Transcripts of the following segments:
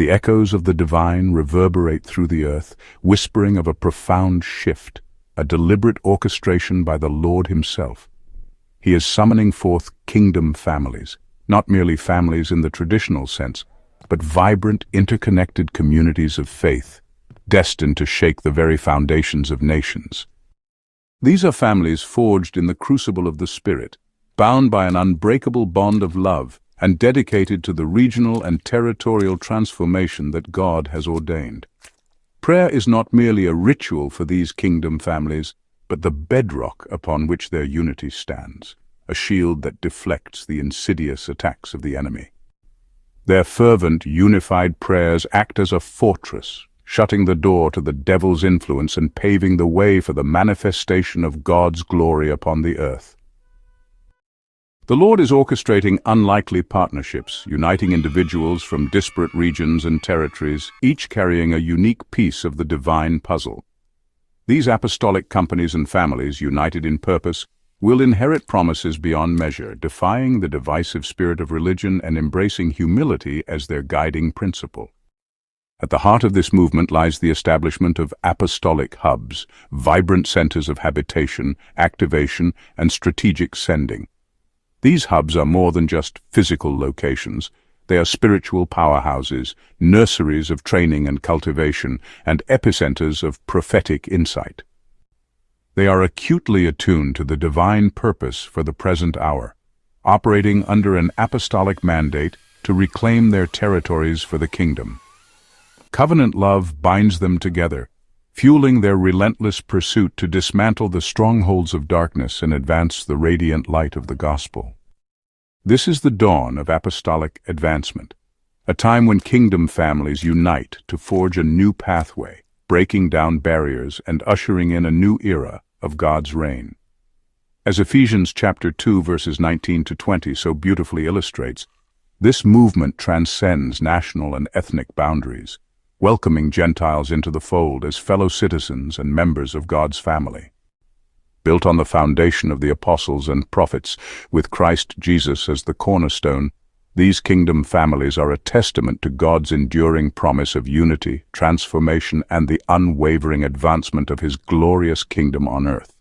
The echoes of the divine reverberate through the earth, whispering of a profound shift, a deliberate orchestration by the Lord himself. He is summoning forth kingdom families, not merely families in the traditional sense, but vibrant, interconnected communities of faith, destined to shake the very foundations of nations. These are families forged in the crucible of the Spirit, bound by an unbreakable bond of love, and dedicated to the regional and territorial transformation that God has ordained. Prayer is not merely a ritual for these kingdom families, but the bedrock upon which their unity stands, a shield that deflects the insidious attacks of the enemy. Their fervent, unified prayers act as a fortress, shutting the door to the devil's influence and paving the way for the manifestation of God's glory upon the earth. The Lord is orchestrating unlikely partnerships, uniting individuals from disparate regions and territories, each carrying a unique piece of the divine puzzle. These apostolic companies and families, united in purpose, will inherit promises beyond measure, defying the divisive spirit of religion and embracing humility as their guiding principle. At the heart of this movement lies the establishment of Apostolic Hubs, vibrant centers of habitation, activation, and strategic sending. These hubs are more than just physical locations. They are spiritual powerhouses, nurseries of training and cultivation, and epicenters of prophetic insight. They are acutely attuned to the divine purpose for the present hour, operating under an apostolic mandate to reclaim their territories for the kingdom. Covenant love binds them together, fueling their relentless pursuit to dismantle the strongholds of darkness and advance the radiant light of the gospel. This is the dawn of apostolic advancement, a time when kingdom families unite to forge a new pathway, breaking down barriers and ushering in a new era of God's reign. As Ephesians chapter 2 verses 19 to 20 so beautifully illustrates, this movement transcends national and ethnic boundaries, welcoming Gentiles into the fold as fellow citizens and members of God's family. Built on the foundation of the apostles and prophets, with Christ Jesus as the cornerstone, these kingdom families are a testament to God's enduring promise of unity, transformation, and the unwavering advancement of His glorious kingdom on earth.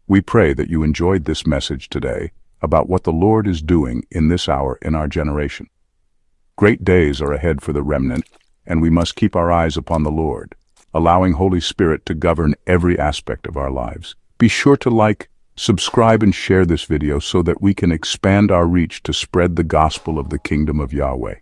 We pray that you enjoyed this message today about what the Lord is doing in this hour in our generation. Great days are ahead for the remnant, and we must keep our eyes upon the Lord, allowing Holy Spirit to govern every aspect of our lives. Be sure to like, subscribe, and share this video so that we can expand our reach to spread the gospel of the kingdom of Yahweh.